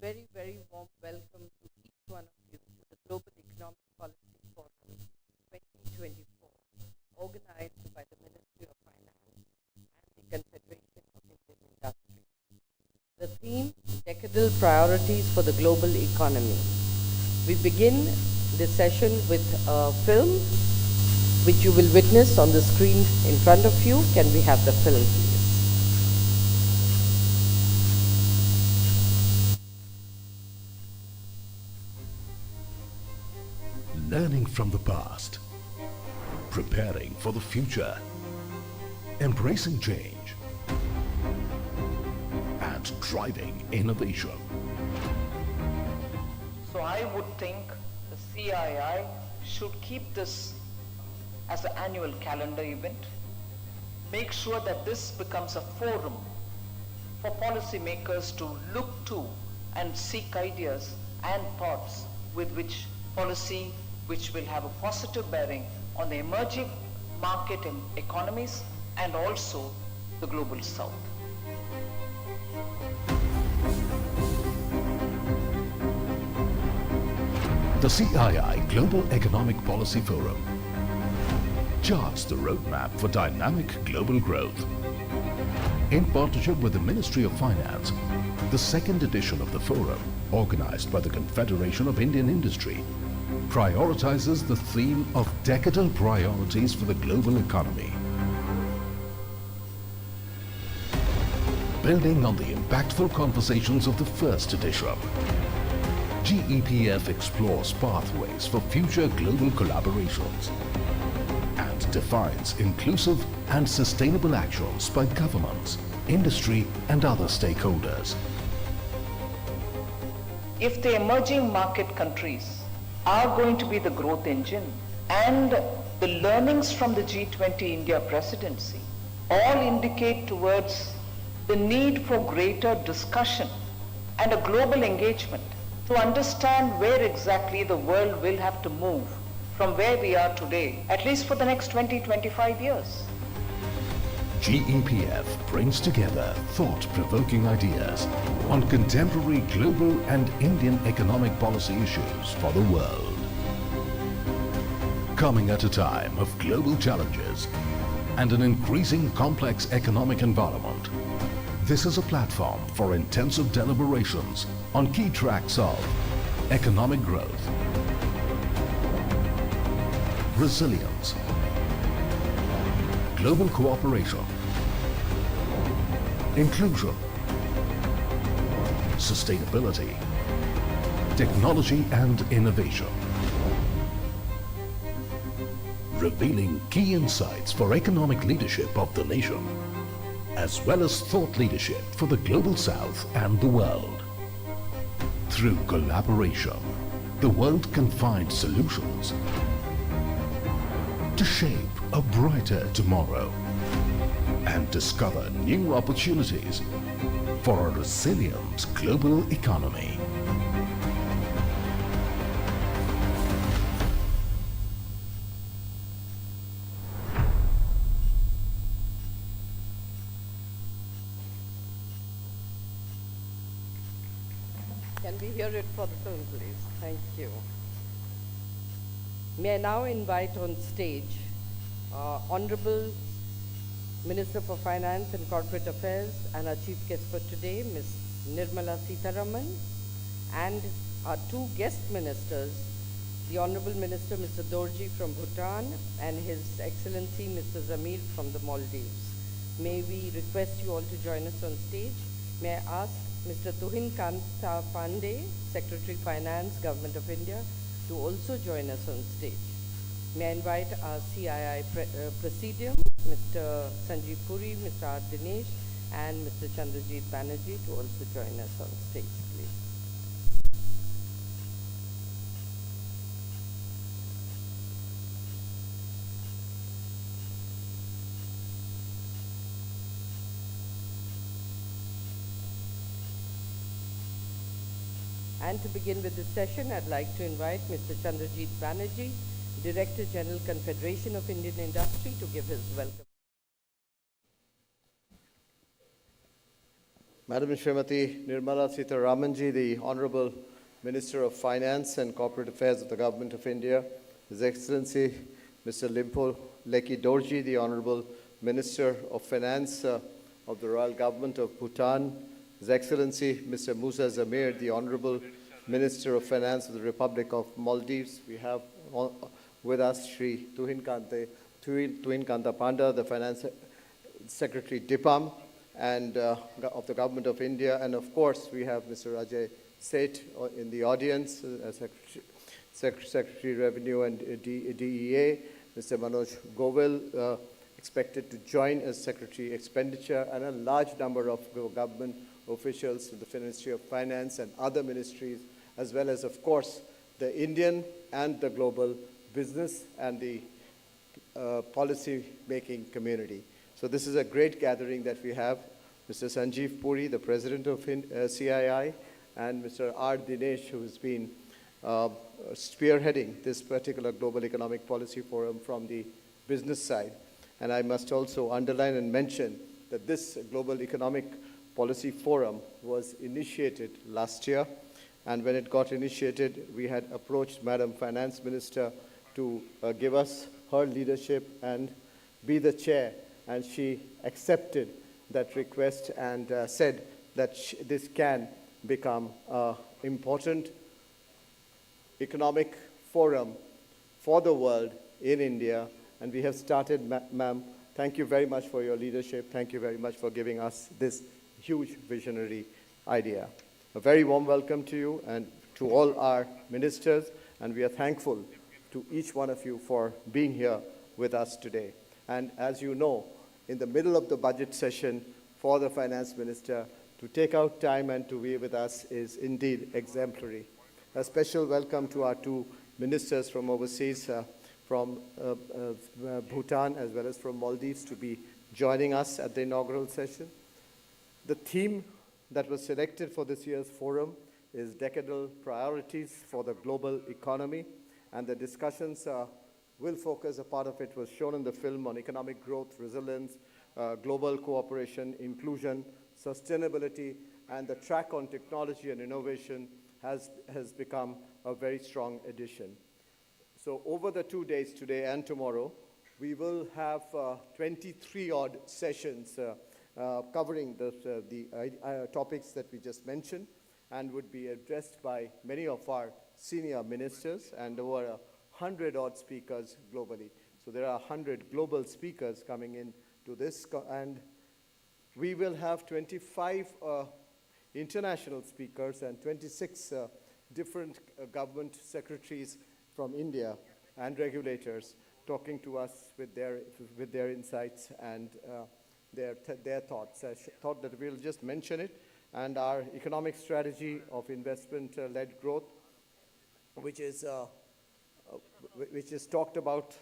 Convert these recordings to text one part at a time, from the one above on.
very, very warm welcome to each one of you to the Global Economic Policy Forum 2024, organized by the Ministry of Finance and the Confederation of Indian Industry. The theme, Decadal Priorities for the Global Economy. We begin this session with a film which you will witness on the screen in front of you. Can we have the film, please? Learning from the past, preparing for the future, embracing change, and driving innovation. So I would think the CII should keep this as an annual calendar event. Make sure that this becomes a forum for policymakers to look to and seek ideas and thoughts with which policy which will have a positive bearing on the emerging market and economies and also the global south. The CII Global Economic Policy Forum charts the roadmap for dynamic global growth. In partnership with the Ministry of Finance, the second edition of the forum, organized by the Confederation of Indian Industry, prioritizes the theme of decadal priorities for the global economy. Building on the impactful conversations of the first edition, GEPF explores pathways for future global collaborations and defines inclusive and sustainable actions by governments, industry and other stakeholders. If the emerging market countries are going to be the growth engine and the learnings from the G20 India presidency all indicate towards the need for greater discussion and a global engagement to understand where exactly the world will have to move from where we are today, at least for the next 20-25 years. GEPF brings together thought-provoking ideas on contemporary global and Indian economic policy issues for the world. Coming at a time of global challenges and an increasing complex economic environment, this is a platform for intensive deliberations on key tracks of economic growth, resilience, global cooperation, inclusion, sustainability, technology and innovation. Revealing key insights for economic leadership of the nation, as well as thought leadership for the global south and the world. Through collaboration, the world can find solutions to shape a brighter tomorrow and discover new opportunities for a resilient global economy. Can we hear it for the film, please? Thank you. May I now invite on stage Honorable Minister for Finance and Corporate Affairs and our chief guest for today, Ms. Nirmala Sitharaman, and our two guest ministers, the Honorable Minister Mr. Dorji from Bhutan and His Excellency Mr. Zamir from the Maldives. May we request you all to join us on stage. May I ask Mr. Tuhin Kanta Pandey, Secretary Finance, Government of India, to also join us on stage. May I invite our CII Presidium, Mr. Sanjeev Puri, Mr. R. Dinesh, and Mr. Chandrajit Banerjee to also join us on stage, please. And to begin with this session, I'd like to invite Mr. Chandrajit Banerjee, Director General, Confederation of Indian Industry, to give his welcome. Madam Srimati Nirmala Sitharaman, the Honorable Minister of Finance and Corporate Affairs of the Government of India, His Excellency Mr. Limpo Leki Dorji, the Honorable Minister of Finance of the Royal Government of Bhutan, His Excellency Mr. Musa Zamir, the Honorable Minister of Finance of the Republic of Maldives. We have with us Shri Tuhin Kanta Panda, the Finance Secretary DIPAM, and of the Government of India, and of course we have Mr. Ajay Seth in the audience, Secretary Revenue and DEA, Mr. Manoj Govil, expected to join as Secretary Expenditure, and a large number of government officials from the Ministry of Finance and other ministries, as well as, of course, the Indian and the global business and the policy-making community. So this is a great gathering that we have. Mr. Sanjeev Puri, the President of CII, and Mr. R. Dinesh, who has been spearheading this particular Global Economic Policy Forum from the business side. And I must also underline and mention that this Global Economic Policy Forum was initiated last year. And when it got initiated, we had approached Madam Finance Minister to give us her leadership and be the chair. And she accepted that request and said that this can become an important economic forum for the world in India. And we have started, ma'am. Thank you very much for your leadership. Thank you very much for giving us this huge visionary idea. A very warm welcome to you and to all our ministers. And we are thankful to each one of you for being here with us today. And as you know, in the middle of the budget session for the Finance Minister to take out time and to be with us is indeed exemplary. A special welcome to our two ministers from overseas, from Bhutan as well as from Maldives, to be joining us at the inaugural session. The theme that was selected for this year's forum is Decadal Priorities for the Global Economy, and the discussions will focus, a part of it was shown in the film, on economic growth, resilience, global cooperation, inclusion, sustainability, and the track on technology and innovation has become a very strong addition. So over the 2 days, today and tomorrow, we will have 23-odd sessions covering the topics that we just mentioned, and would be addressed by many of our senior ministers and over 100-odd speakers globally. So there are 100 global speakers coming in to this, and we will have 25 international speakers and 26 different government secretaries from India and regulators talking to us with their insights and their thoughts. I thought that we'll just mention it, and our economic strategy of investment-led growth, which is talked about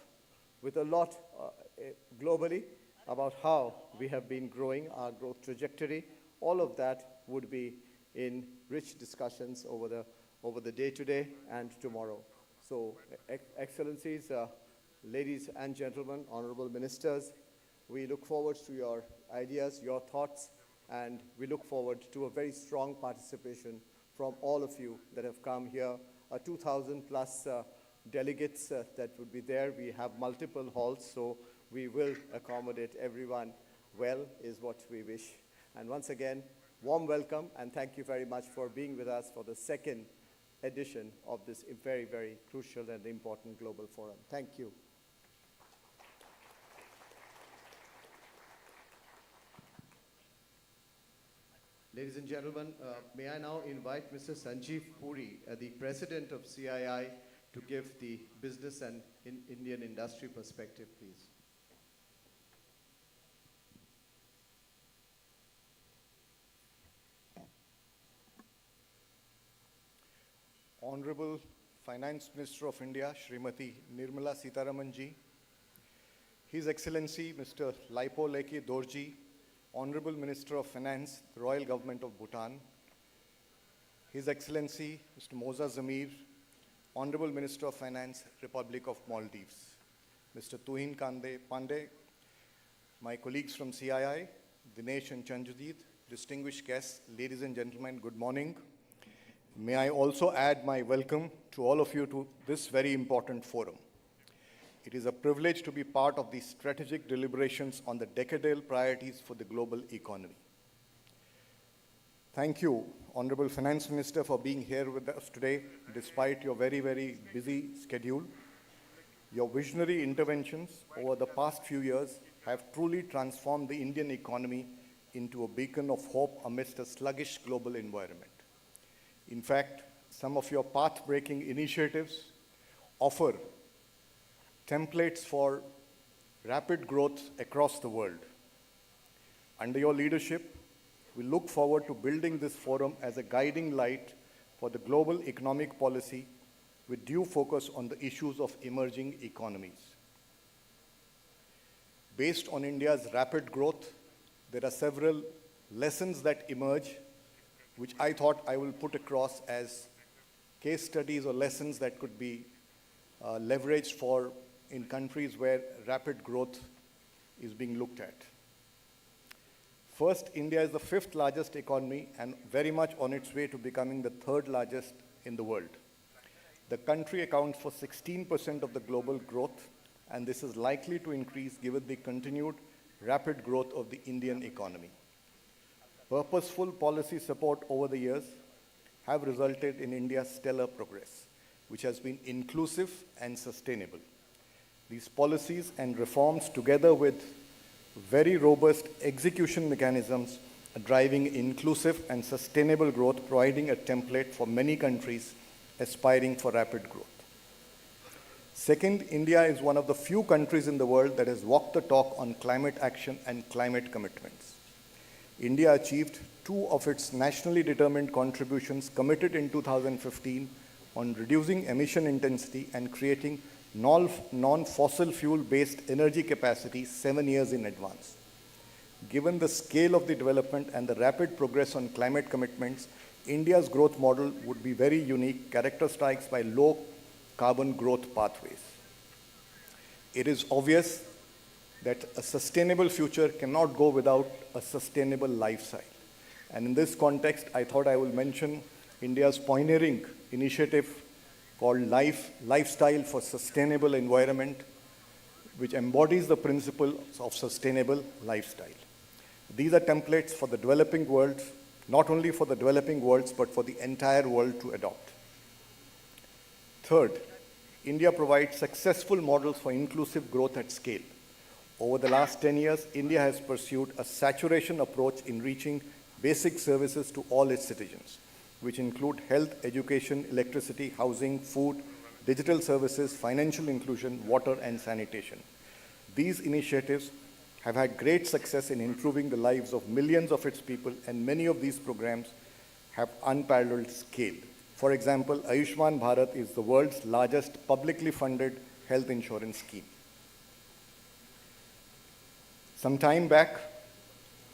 with a lot globally about how we have been growing, our growth trajectory. All of that would be in rich discussions over the day today and tomorrow. So, Excellencies, ladies and gentlemen, honorable ministers, we look forward to your ideas, your thoughts, and we look forward to a very strong participation from all of you that have come here. 2,000 plus delegates that would be there. We have multiple halls, so we will accommodate everyone well, is what we wish. And once again, warm welcome, and thank you very much for being with us for the second edition of this very, very crucial and important global forum. Thank you. Ladies and gentlemen, may I now invite Mr. Sanjeev Puri, the President of CII, to give the business and Indian industry perspective, please. Honorable Finance Minister of India, Srimati Nirmala Sitharaman ji, His Excellency Mr. Laipo Leki Dorji, Honorable Minister of Finance, the Royal Government of Bhutan, His Excellency Mr. Moza Zamir, Honorable Minister of Finance, Republic of Maldives, Mr. Tuhin Kande Pandey, my colleagues from CII, Dinesh and Chanjudit, distinguished guests, ladies and gentlemen, good morning. May I also add my welcome to all of you to this very important forum. It is a privilege to be part of the strategic deliberations on the decadal priorities for the global economy. Thank you, Honorable Finance Minister, for being here with us today, despite your very, very busy schedule. Your visionary interventions over the past few years have truly transformed the Indian economy into a beacon of hope amidst a sluggish global environment. In fact, some of your path-breaking initiatives offer templates for rapid growth across the world. Under your leadership, we look forward to building this forum as a guiding light for the global economic policy with due focus on the issues of emerging economies. Based on India's rapid growth, there are several lessons that emerge, which I thought I will put across as case studies or lessons that could be leveraged for in countries where rapid growth is being looked at. First, India is the 5th largest economy and very much on its way to becoming the 3rd largest in the world. The country accounts for 16% of the global growth, and this is likely to increase given the continued rapid growth of the Indian economy. Purposeful policy support over the years have resulted in India's stellar progress, which has been inclusive and sustainable. These policies and reforms, together with very robust execution mechanisms, are driving inclusive and sustainable growth, providing a template for many countries aspiring for rapid growth. Second, India is one of the few countries in the world that has walked the talk on climate action and climate commitments. India achieved 2 of its nationally determined contributions committed in 2015 on reducing emission intensity and creating non-fossil fuel-based energy capacity 7 years in advance. Given the scale of the development and the rapid progress on climate commitments, India's growth model would be very unique, characterized by low carbon growth pathways. It is obvious that a sustainable future cannot go without a sustainable lifestyle. And in this context, I thought I will mention India's pioneering initiative called Lifestyle for Sustainable Environment, which embodies the principles of sustainable lifestyle. These are templates for the developing world, not only for the developing worlds, but for the entire world to adopt. Third, India provides successful models for inclusive growth at scale. Over the last 10 years, India has pursued a saturation approach in reaching basic services to all its citizens, which include health, education, electricity, housing, food, digital services, financial inclusion, water, and sanitation. These initiatives have had great success in improving the lives of millions of its people, and many of these programs have unparalleled scale. For example, Ayushman Bharat is the world's largest publicly funded health insurance scheme. Some time back,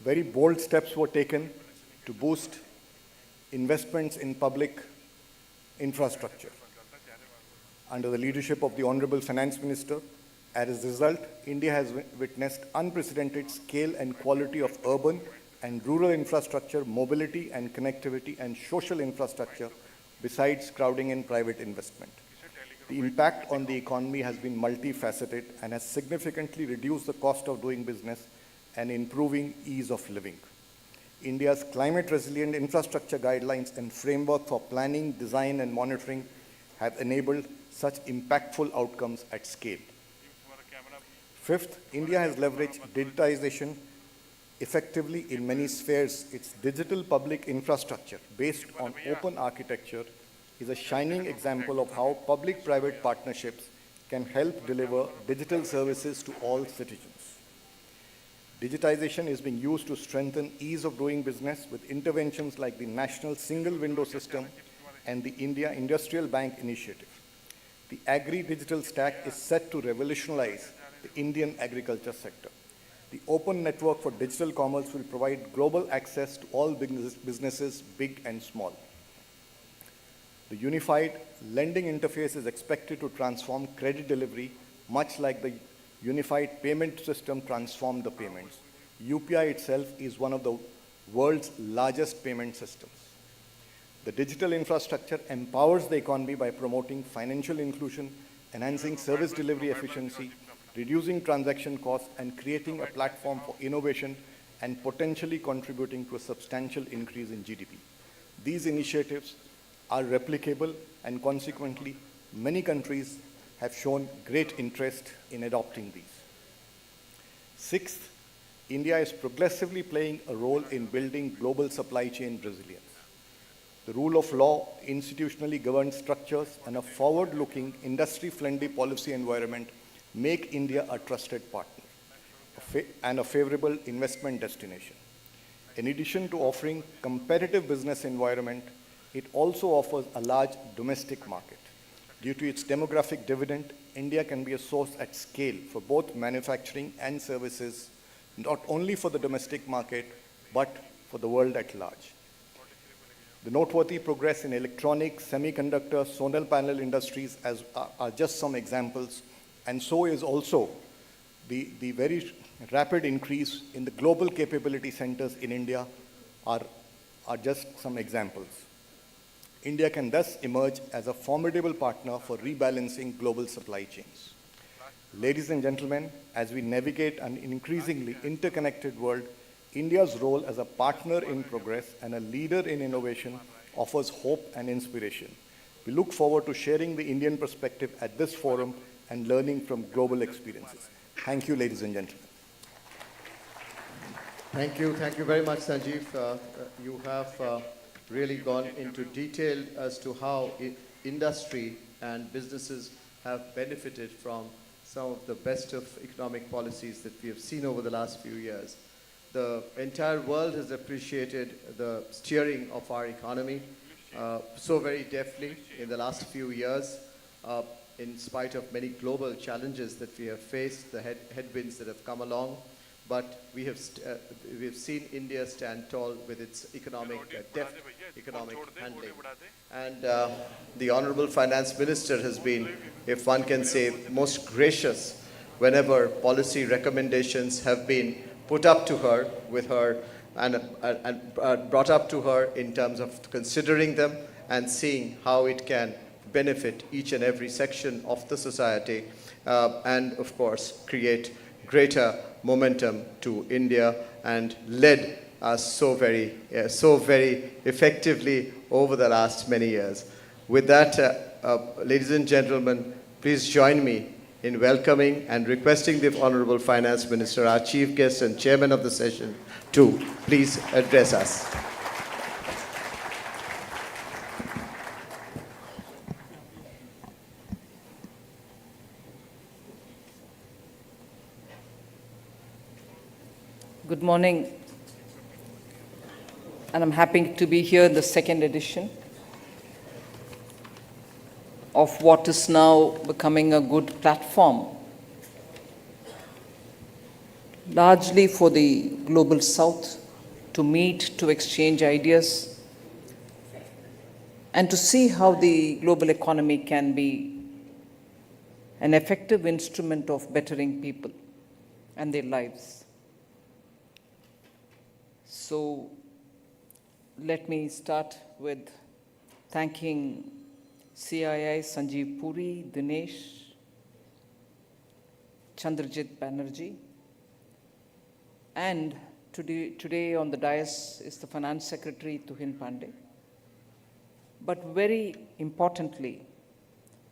very bold steps were taken to boost investments in public infrastructure under the leadership of the Honorable Finance Minister. As a result, India has witnessed unprecedented scale and quality of urban and rural infrastructure, mobility and connectivity, and social infrastructure, besides crowding in private investment. The impact on the economy has been multifaceted and has significantly reduced the cost of doing business and improving ease of living. India's climate-resilient infrastructure guidelines and framework for planning, design, and monitoring have enabled such impactful outcomes at scale. Fifth, India has leveraged digitization effectively in many spheres. Its digital public infrastructure, based on open architecture, is a shining example of how public-private partnerships can help deliver digital services to all citizens. Digitization is being used to strengthen ease of doing business with interventions like the National Single Window System and the India Industrial Bank Initiative. The agri-digital stack is set to revolutionize the Indian agriculture sector. The open network for digital commerce will provide global access to all businesses, big and small. The unified lending interface is expected to transform credit delivery, much like the unified payment system transformed the payments. UPI itself is one of the world's largest payment systems. The digital infrastructure empowers the economy by promoting financial inclusion, enhancing service delivery efficiency, reducing transaction costs, and creating a platform for innovation and potentially contributing to a substantial increase in GDP. These initiatives are replicable, and consequently, many countries have shown great interest in adopting these. Sixth, India is progressively playing a role in building global supply chain resilience. The rule of law, institutionally governed structures, and a forward-looking, industry-friendly policy environment make India a trusted partner and a favorable investment destination. In addition to offering competitive business environment, it also offers a large domestic market. Due to its demographic dividend, India can be a source at scale for both manufacturing and services, not only for the domestic market, but for the world at large. The noteworthy progress in electronics, semiconductor, solar panel industries are just some examples, and so is also the very rapid increase in the global capability centers in India are just some examples. India can thus emerge as a formidable partner for rebalancing global supply chains. Ladies and gentlemen, as we navigate an increasingly interconnected world, India's role as a partner in progress and a leader in innovation offers hope and inspiration. We look forward to sharing the Indian perspective at this forum and learning from global experiences. Thank you, ladies and gentlemen. Thank you very much, Sanjeev. You have really gone into detail as to how industry and businesses have benefited from some of the best of economic policies that we have seen over the last few years. The entire world has appreciated the steering of our economy so very deftly in the last few years, in spite of many global challenges that we have faced, the headwinds that have come along. But we have seen India stand tall with its deft economic handling. And the Honorable Finance Minister has been, if one can say, most gracious whenever policy recommendations have been put up to her and brought up to her in terms of considering them and seeing how it can benefit each and every section of the society and, of course, create greater momentum to India and led us so very effectively over the last many years. With that, ladies and gentlemen, please join me in welcoming and requesting the Honorable Finance Minister, our Chief Guest and Chairman of the session, to please address us. Good morning, and I'm happy to be here in the second edition of what is now becoming a good platform, largely for the Global South to meet, to exchange ideas, and to see how the global economy can be an effective instrument of bettering people and their lives. So let me start with thanking CII, Sanjeev Puri, Dinesh, Chandrajit Banerjee, and today on the dais is the Finance Secretary, Tuhin Pandey. But very importantly,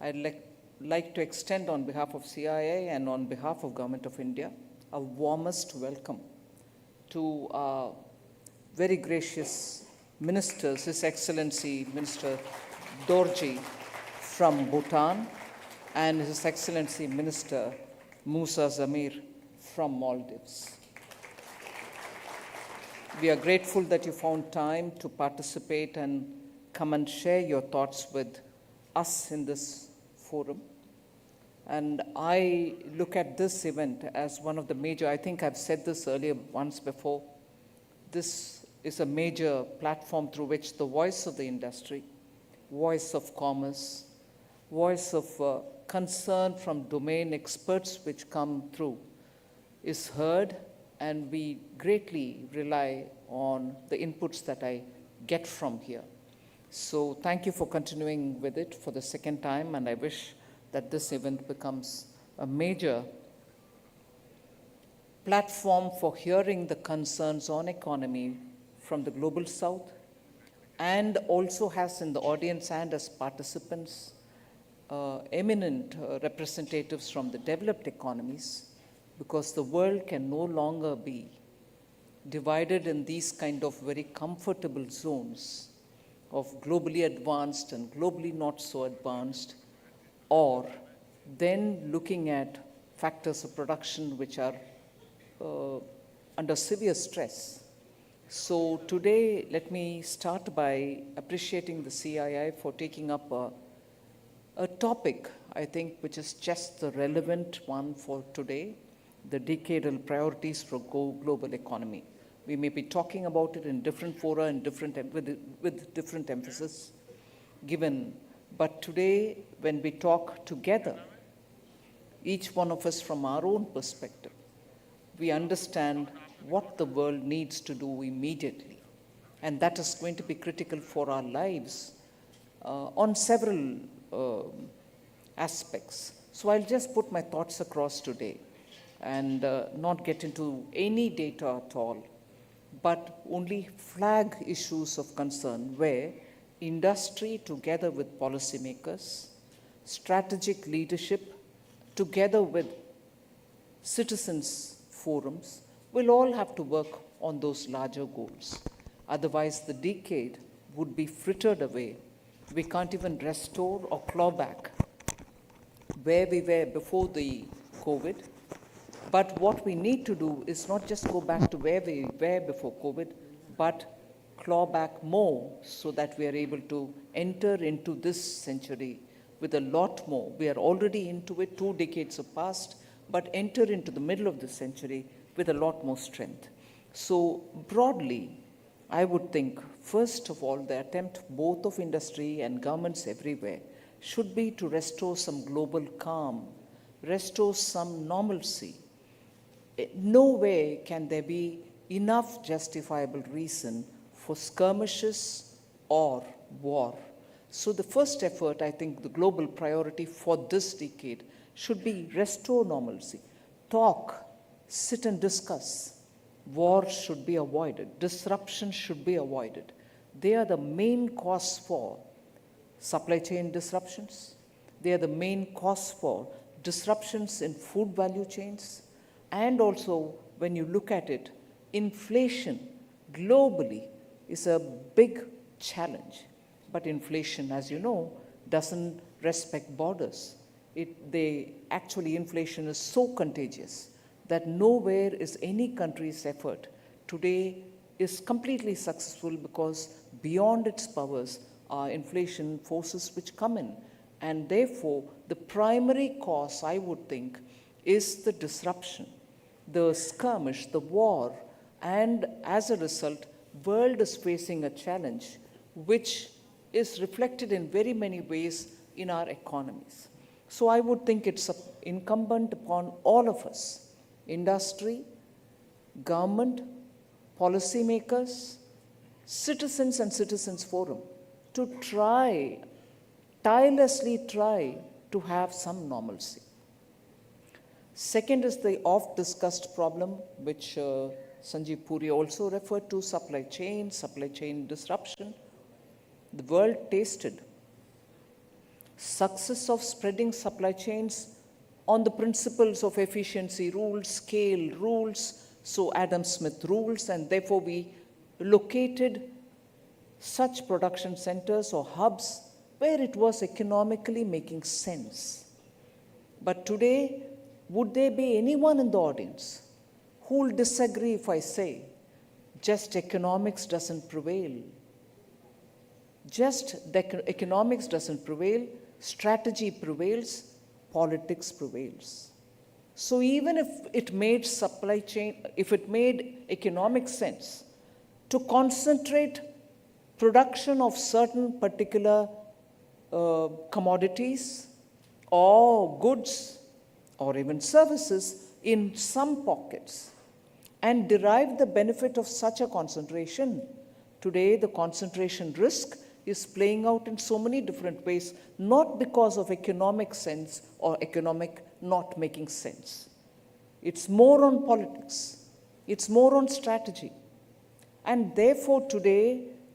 I'd like to extend on behalf of CII and on behalf of Government of India, a warmest welcome to our very gracious ministers, His Excellency Minister Dorji from Bhutan and His Excellency Minister Musa Zamir from Maldives. We are grateful that you found time to participate and come and share your thoughts with us in this forum. And I look at this event as one of the major, I think I've said this earlier once before, this is a major platform through which the voice of the industry, voice of commerce, voice of concern from domain experts which come through is heard and we greatly rely on the inputs that I get from here. So thank you for continuing with it for the second time, and I wish that this event becomes a major platform for hearing the concerns on economy from the global south, and also has in the audience and as participants eminent representatives from the developed economies, because the world can no longer be divided in these kind of very comfortable zones of globally advanced and globally not so advanced, or then looking at factors of production which are under severe stress. So today, let me start by appreciating the CII for taking up a topic, I think, which is just the relevant one for today, the decadal priorities for global economy. We may be talking about it in different fora and with different emphasis given, but today, when we talk together, each one of us from our own perspective, we understand what the world needs to do immediately. And that is going to be critical for our lives on several aspects. So I'll just put my thoughts across today and not get into any data at all, but only flag issues of concern where industry together with policymakers, strategic leadership together with citizens' forums will all have to work on those larger goals. Otherwise, the decade would be frittered away. We can't even restore or claw back where we were before the COVID. But what we need to do is not just go back to where we were before COVID, but claw back more so that we are able to enter into this century with a lot more. We are already into it, 2 decades have passed, but enter into the middle of the century with a lot more strength. So broadly, I would think, first of all, the attempt both of industry and governments everywhere should be to restore some global calm, restore some normalcy. Nowhere can there be enough justifiable reason for skirmishes or war. So the first effort, I think the global priority for this decade should be restore normalcy. Talk, sit and discuss. War should be avoided. Disruption should be avoided. They are the main cause for supply chain disruptions. They are the main cause for disruptions in food value chains. And also, when you look at it, inflation globally is a big challenge. But inflation, as you know, doesn't respect borders. Inflation is so contagious that nowhere is any country's effort today is completely successful, because beyond its powers are inflation forces which come in. And therefore, the primary cause, I would think, is the disruption, the skirmish, the war, and as a result, world is facing a challenge which is reflected in very many ways in our economies. So I would think it's incumbent upon all of us, industry, government, policymakers, citizens and citizens forum, to tirelessly try to have some normalcy. Second is the oft-discussed problem, which Sanjeev Puri also referred to, supply chain disruption. The world tasted success of spreading supply chains on the principles of efficiency rules, scale rules, so Adam Smith rules, and therefore we located such production centers or hubs where it was economically making sense. But today, would there be anyone in the audience who will disagree if I say just economics doesn't prevail? Just the economics doesn't prevail, strategy prevails, politics prevails. So even if it made economic sense to concentrate production of certain particular commodities or goods or even services in some pockets, and derive the benefit of such a concentration. Today, the concentration risk is playing out in so many different ways, not because of economic sense or economic not making sense. It's more on politics. It's more on strategy. And therefore, today,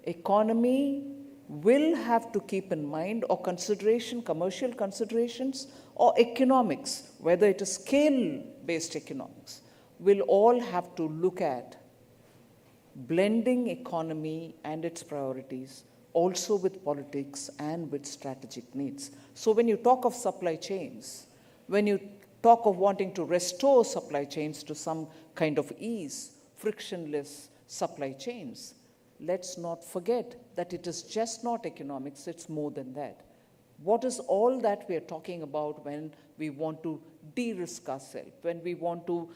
economy will have to keep in mind or consideration, commercial considerations, or economics, whether it is scale-based economics, will all have to look at blending economy and its priorities, also with politics and with strategic needs. So when you talk of supply chains, when you talk of wanting to restore supply chains to some kind of ease, frictionless supply chains, let's not forget that it is just not economics, it's more than that. What is all that we are talking about when we want to de-risk ourselves, when we want to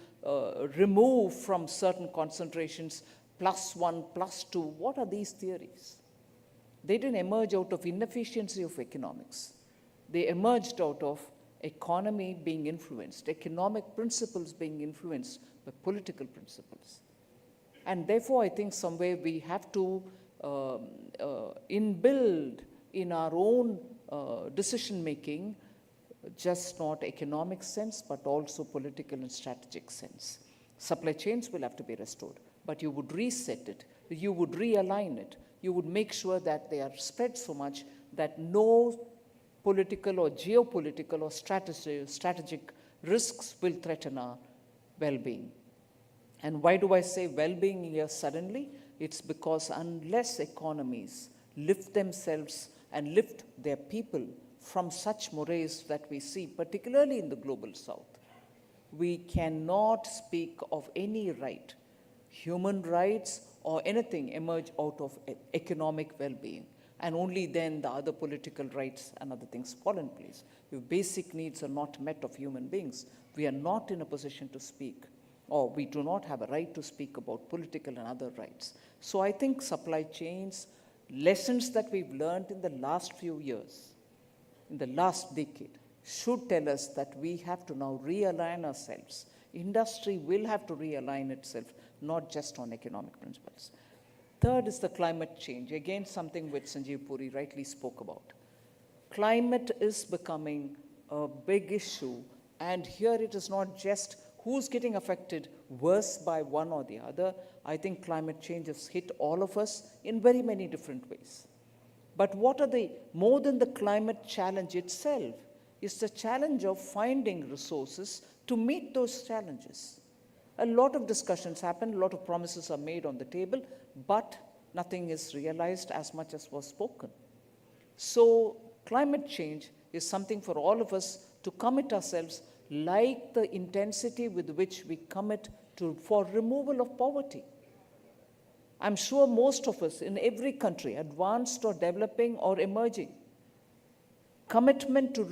remove from certain concentrations +1, +2? What are these theories? They didn't emerge out of inefficiency of economics. They emerged out of economy being influenced, economic principles being influenced by political principles. And therefore, I think somewhere we have to inbuild in our own decision-making just not economic sense, but also political and strategic sense. Supply chains will have to be restored, but you would reset it, you would realign it, you would make sure that they are spread so much that no political or geopolitical or strategic risks will threaten our well-being. And why do I say well-being here suddenly? It's because unless economies lift themselves and lift their people from such mores that we see, particularly in the global south, we cannot speak of any right, human rights or anything emerge out of economic well-being. And only then the other political rights and other things fall in place. If basic needs are not met of human beings, we are not in a position to speak, or we do not have a right to speak about political and other rights. So I think supply chains, lessons that we've learned in the last few years, in the last decade, should tell us that we have to now realign ourselves. Industry will have to realign itself, not just on economic principles. Third is the climate change, again something which Sanjeev Puri rightly spoke about. Climate is becoming a big issue, and here it is not just who's getting affected worse by one or the other. I think climate change has hit all of us in very many different ways. But what are more than the climate challenge itself, is the challenge of finding resources to meet those challenges. A lot of discussions happen, a lot of promises are made on the table, but nothing is realized as much as was spoken. So climate change is something for all of us to commit ourselves, like the intensity with which we commit for removal of poverty. I'm sure most of us in every country, advanced or developing or emerging, commitment to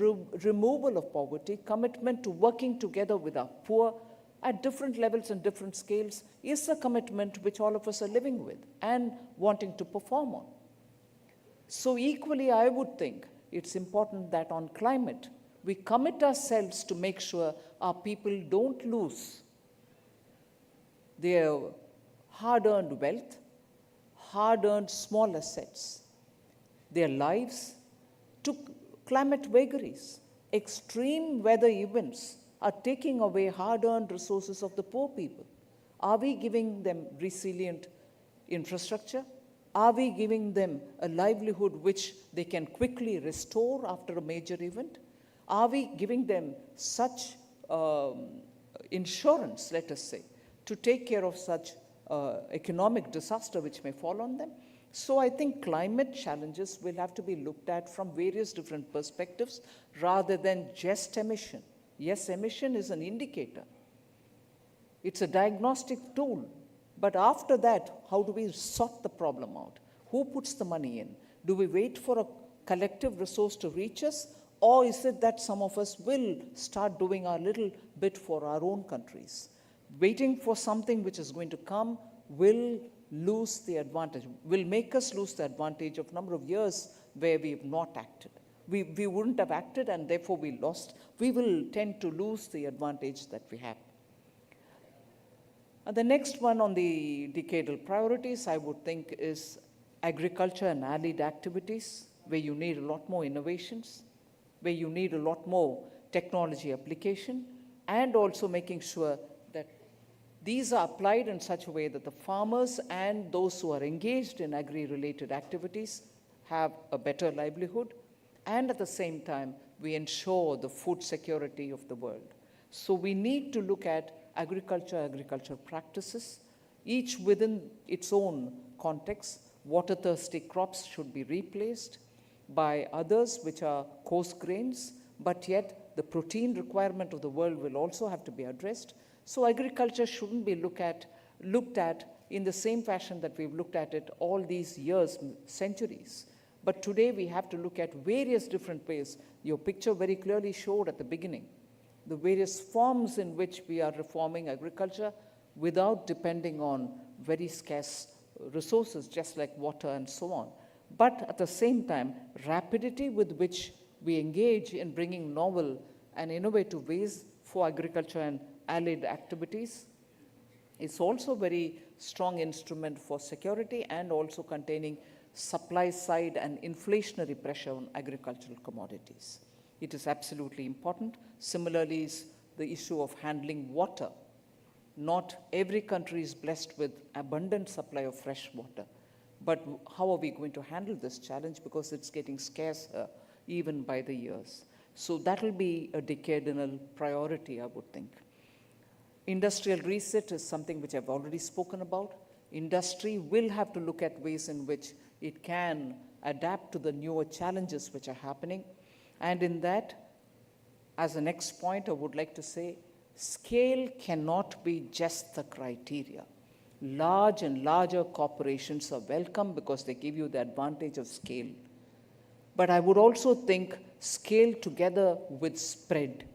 removal of poverty, commitment to working together with our poor at different levels and different scales is a commitment which all of us are living with and wanting to perform on. So equally, I would think it's important that on climate, we commit ourselves to make sure our people don't lose their hard-earned wealth, hard-earned small assets, their lives to climate vagaries. Extreme weather events are taking away hard-earned resources of the poor people. Are we giving them resilient infrastructure? Are we giving them a livelihood which they can quickly restore after a major event? Are we giving them such insurance, let us say, to take care of such economic disaster which may fall on them? So I think climate challenges will have to be looked at from various different perspectives rather than just emission. Yes, emission is an indicator. It's a diagnostic tool. But after that, how do we sort the problem out? Who puts the money in? Do we wait for a collective resource to reach us? Or is it that some of us will start doing our little bit for our own countries? Waiting for something which is going to come will lose the advantage, will make us lose the advantage of a number of years where we have not acted. We wouldn't have acted and therefore we lost. We will tend to lose the advantage that we have. And the next one on the decadal priorities, I would think, is agriculture and allied activities, where you need a lot more innovations, where you need a lot more technology application, and also making sure that these are applied in such a way that the farmers and those who are engaged in agri-related activities have a better livelihood, and at the same time, we ensure the food security of the world. So we need to look at agriculture practices, each within its own context. Water-thirsty crops should be replaced by others which are coarse grains, but yet the protein requirement of the world will also have to be addressed. So agriculture shouldn't be looked at in the same fashion that we've looked at it all these years, centuries. But today we have to look at various different ways. Your picture very clearly showed at the beginning the various forms in which we are reforming agriculture without depending on very scarce resources, just like water and so on. But at the same time, rapidity with which we engage in bringing novel and innovative ways for agriculture and allied activities is also a very strong instrument for security and also containing supply side and inflationary pressure on agricultural commodities. It is absolutely important. Similarly is the issue of handling water. Not every country is blessed with abundant supply of fresh water. But how are we going to handle this challenge, because it's getting scarcer even by the years? So that will be a decadal priority, I would think. Industrial reset is something which I've already spoken about. Industry will have to look at ways in which it can adapt to the newer challenges which are happening. And in that, as a next point, I would like to say, scale cannot be just the criteria. Large and larger corporations are welcome because they give you the advantage of scale. But I would also think scale together with spread.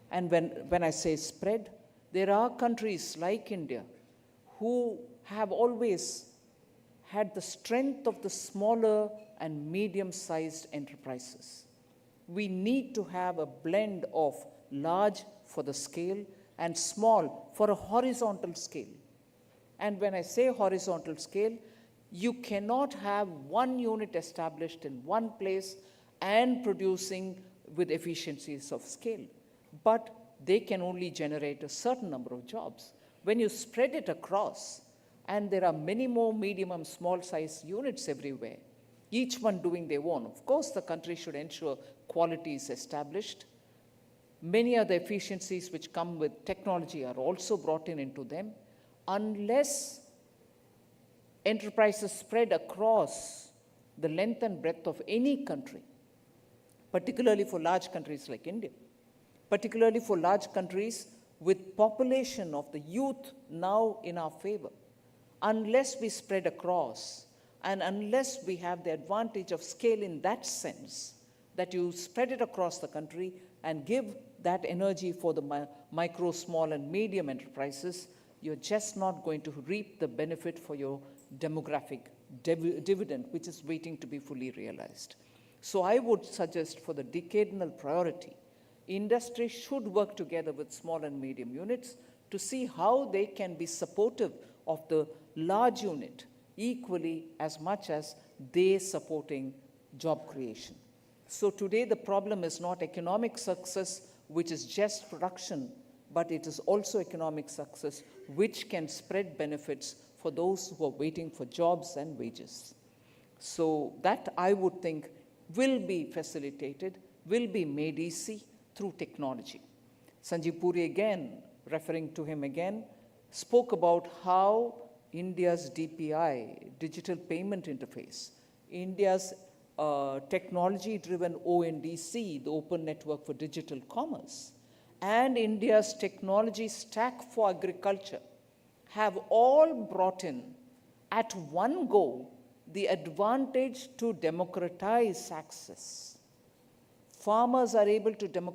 And when I say spread, there are countries like India who have always had the strength of the smaller and medium-sized enterprises. We need to have a blend of large for the scale and small for a horizontal scale. And when I say horizontal scale, you cannot have one unit established in one place and producing with efficiencies of scale. But they can only generate a certain number of jobs. When you spread it across, and there are many more medium and small size units everywhere, each one doing their own. Of course, the country should ensure quality is established. Many other efficiencies which come with technology are also brought into them. Unless enterprises spread across the length and breadth of any country, particularly for large countries like India, particularly for large countries with population of the youth now in our favor, unless we spread across and unless we have the advantage of scale in that sense, that you spread it across the country and give that energy for the micro, small, and medium enterprises, you're just not going to reap the benefit for your demographic dividend, which is waiting to be fully realized. So I would suggest for the decadal priority, industry should work together with small and medium units to see how they can be supportive of the large unit equally as much as they supporting job creation. So today the problem is not economic success, which is just production, but it is also economic success, which can spread benefits for those who are waiting for jobs and wages. So that, I would think, will be facilitated, will be made easy through technology. Sanjeev Puri, again, referring to him again, spoke about how India's DPI, digital payment interface, India's technology-driven ONDC, the Open Network for Digital Commerce, and India's technology stack for agriculture have all brought in at one go the advantage to democratize access. Farmers are able to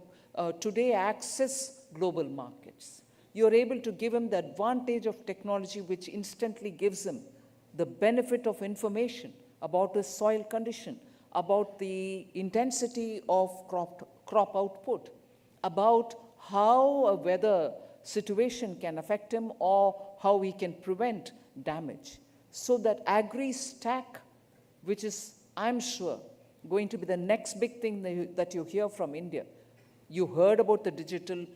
today access global markets. You're able to give them the advantage of technology, which instantly gives them the benefit of information about the soil condition, about the intensity of crop output, about how a weather situation can affect him, or how we can prevent damage. So that agri-stack, which is, I'm sure, going to be the next big thing that you hear from India. You heard about the digital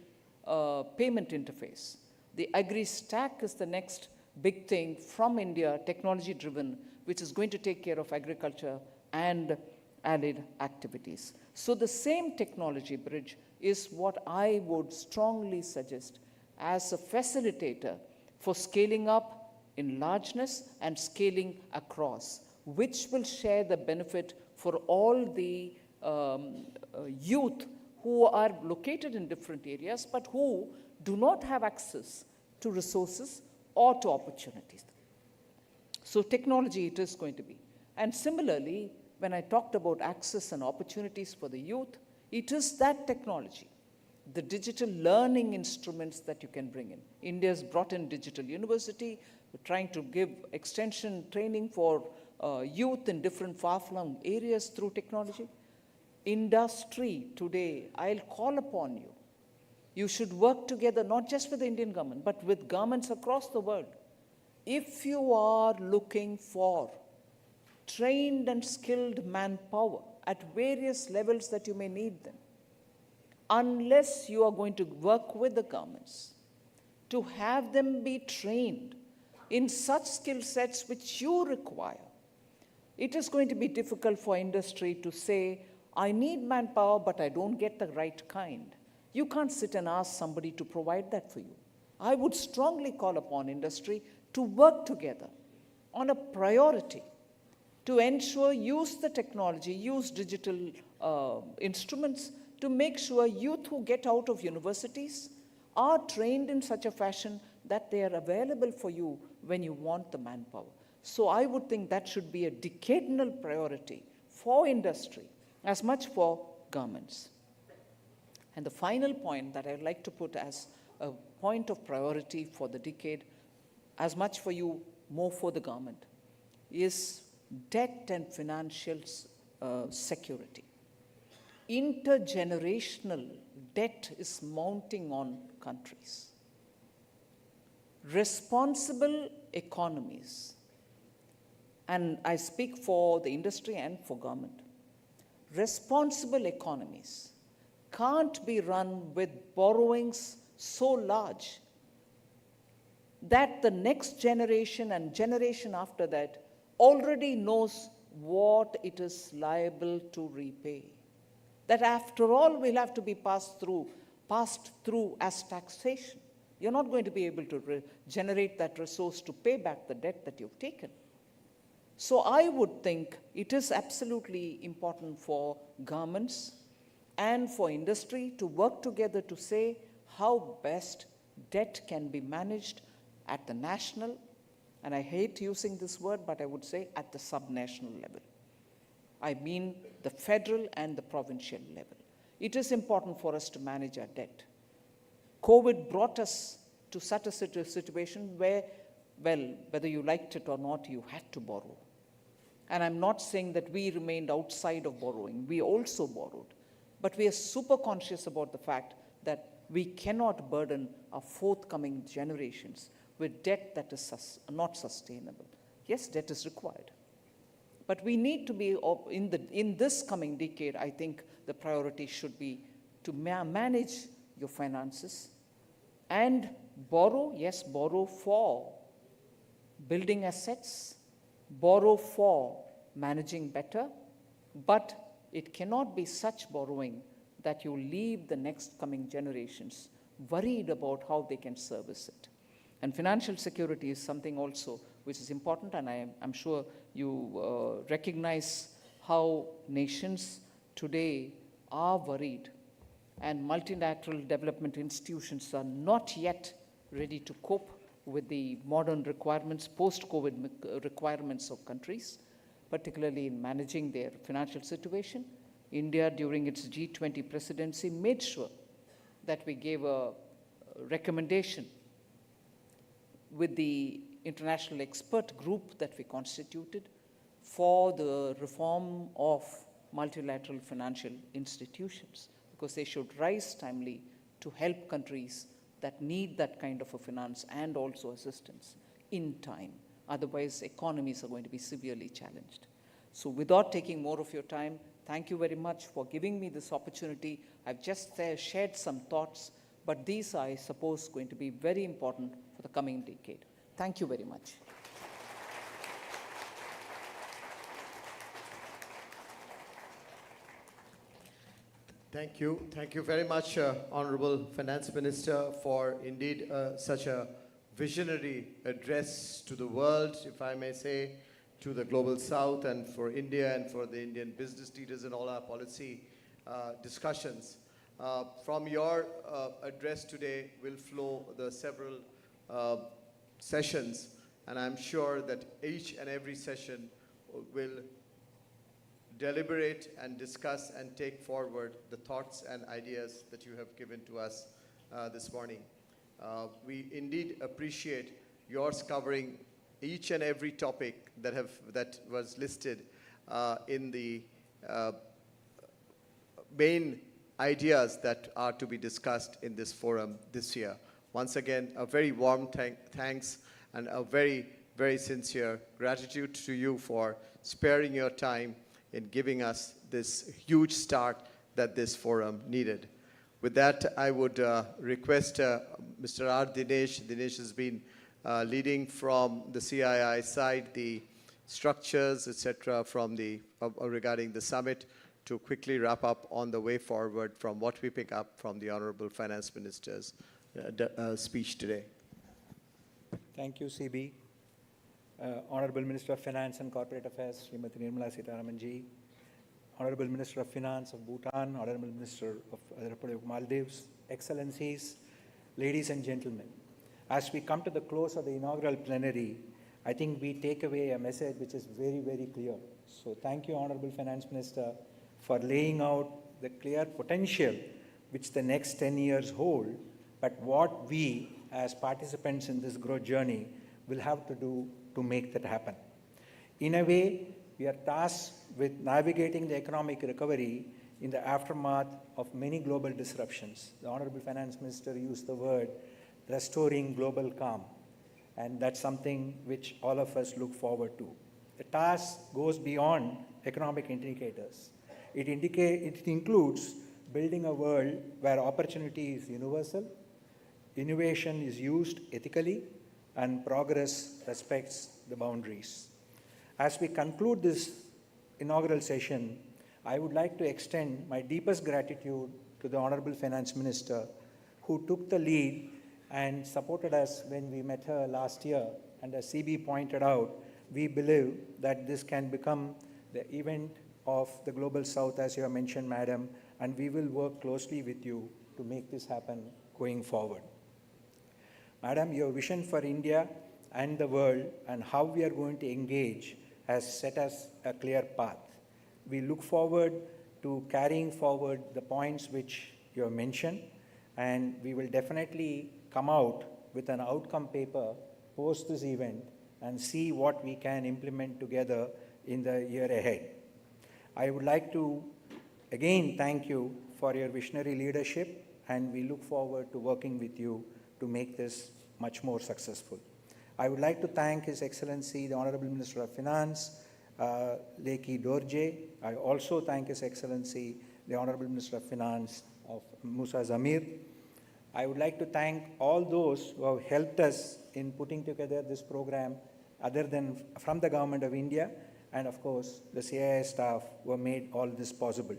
payment interface. The agri-stack is the next big thing from India, technology-driven, which is going to take care of agriculture and allied activities. So the same technology bridge is what I would strongly suggest as a facilitator for scaling up in largeness and scaling across, which will share the benefit for all the youth who are located in different areas, but who do not have access to resources or to opportunities. So technology it is going to be. And similarly, when I talked about access and opportunities for the youth, it is that technology, the digital learning instruments that you can bring in. India's brought in digital university. We're trying to give extension training for youth in different far-flung areas through technology. Industry today, I'll call upon you. You should work together, not just with the Indian government, but with governments across the world. If you are looking for trained and skilled manpower at various levels that you may need them, unless you are going to work with the governments to have them be trained in such skill sets which you require, it is going to be difficult for industry to say, I need manpower, but I don't get the right kind. You can't sit and ask somebody to provide that for you. I would strongly call upon industry to work together on a priority to ensure use the technology, use digital instruments to make sure youth who get out of universities are trained in such a fashion that they are available for you when you want the manpower. So I would think that should be a decadal priority for industry as much for governments. And the final point that I'd like to put as a point of priority for the decade, as much for you, more for the government, is debt and financial security. Intergenerational debt is mounting on countries. Responsible economies, and I speak for the industry and for government, responsible economies can't be run with borrowings so large that the next generation and generation after that already knows what it is liable to repay. That after all will have to be passed through as taxation. You're not going to be able to generate that resource to pay back the debt that you've taken. So I would think it is absolutely important for governments and for industry to work together to say how best debt can be managed at the national, and I hate using this word, but I would say at the subnational level. I mean the federal and the provincial level. It is important for us to manage our debt. COVID brought us to such a situation where, well, whether you liked it or not, you had to borrow. And I'm not saying that we remained outside of borrowing. We also borrowed. But we are super conscious about the fact that we cannot burden our forthcoming generations with debt that is not sustainable. Yes, debt is required. But we need to be, in this coming decade, I think the priority should be to manage your finances and borrow, yes, borrow for building assets, borrow for managing better, but it cannot be such borrowing that you leave the next coming generations worried about how they can service it. And financial security is something also which is important, and I'm sure you recognize how nations today are worried, and multilateral development institutions are not yet ready to cope with the modern requirements, post-COVID requirements of countries, particularly in managing their financial situation. India, during its G20 presidency, made sure that we gave a recommendation with the international expert group that we constituted for the reform of multilateral financial institutions, because they should rise timely to help countries that need that kind of a finance and also assistance in time. Otherwise, economies are going to be severely challenged. So without taking more of your time, thank you very much for giving me this opportunity. I've just shared some thoughts, but these are, I suppose, going to be very important for the coming decade. Thank you very much. Thank you. Thank you very much, Honorable Finance Minister, for indeed such a visionary address to the world, if I may say, to the global south and for India and for the Indian business leaders in all our policy discussions. From your address today will flow the several sessions, and I'm sure that each and every session will deliberate and discuss and take forward the thoughts and ideas that you have given to us this morning. We indeed appreciate yours covering each and every topic that was listed in the main ideas that are to be discussed in this forum this year. Once again, a very warm thanks and a very, very sincere gratitude to you for sparing your time in giving us this huge start that this forum needed. With that, I would request Mr. R. Dinesh. Dinesh has been leading from the CII side the structures, etc., from regarding the summit, to quickly wrap up on the way forward from what we pick up from the Honorable Finance Minister's speech today. Thank you, CB. Honorable Minister of Finance and Corporate Affairs, Srimati Nirmala Sitharaman ji, Honorable Minister of Finance of Bhutan, Honorable Minister of the Republic of Maldives, Excellencies, ladies and gentlemen. As we come to the close of the inaugural plenary, I think we take away a message which is very, very clear. So thank you, Honorable Finance Minister, for laying out the clear potential which the next 10 years hold, but what we as participants in this growth journey will have to do to make that happen. In a way, we are tasked with navigating the economic recovery in the aftermath of many global disruptions. The Honorable Finance Minister used the word restoring global calm, and that's something which all of us look forward to. The task goes beyond economic indicators. It includes building a world where opportunity is universal, innovation is used ethically, and progress respects the boundaries. As we conclude this inaugural session, I would like to extend my deepest gratitude to the Honorable Finance Minister, who took the lead and supported us when we met her last year. And as CB pointed out, we believe that this can become the event of the Global South, as you have mentioned, Madam, and we will work closely with you to make this happen going forward. Madam, your vision for India and the world and how we are going to engage has set us a clear path. We look forward to carrying forward the points which you have mentioned, and we will definitely come out with an outcome paper post this event and see what we can implement together in the year ahead. I would like to again thank you for your visionary leadership, and we look forward to working with you to make this much more successful. I would like to thank His Excellency, the Honorable Minister of Finance, Lekhi Dorje. I also thank His Excellency, the Honorable Minister of Finance of Musa Zamir. I would like to thank all those who have helped us in putting together this program, other than from the Government of India, and of course the CII staff who have made all this possible.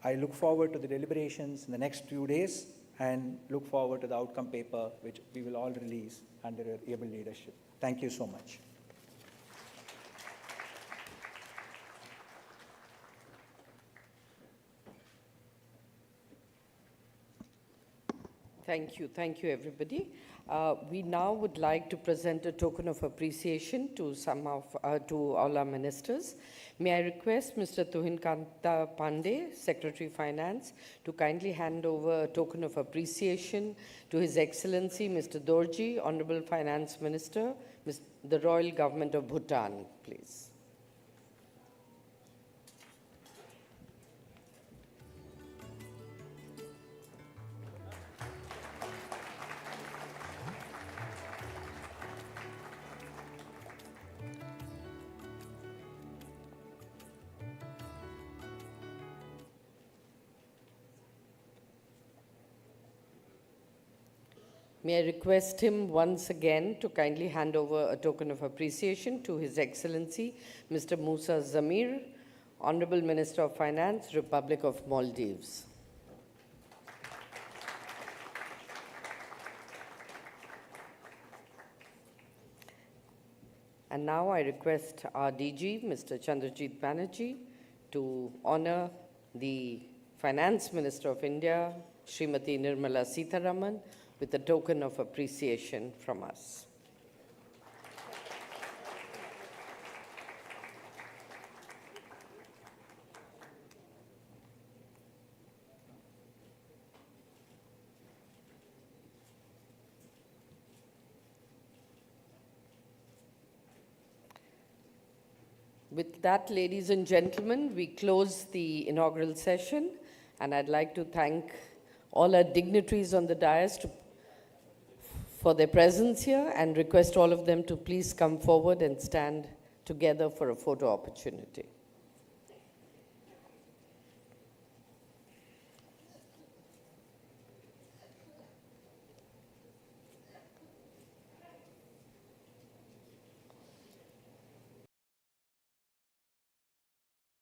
I look forward to the deliberations in the next few days and look forward to the outcome paper which we will all release under your able leadership. Thank you so much. Thank you, everybody. We now would like to present a token of appreciation to all our ministers. May I request Mr. Tuhin Kanta Pandey, Secretary Finance, to kindly hand over a token of appreciation to His Excellency Mr. Dorji, Honorable Finance Minister, the Royal Government of Bhutan, please. May I request him once again to kindly hand over a token of appreciation to His Excellency Mr. Musa Zamir, Honorable Minister of Finance, Republic of Maldives. And now I request our DG, Mr. Chandrajit Banerjee, to honor the Finance Minister of India, Srimati Nirmala Sitharaman, with a token of appreciation from us. With that, ladies and gentlemen, we close the inaugural session, and I'd like to thank all our dignitaries on the dais for their presence here and request all of them to please come forward and stand together for a photo opportunity.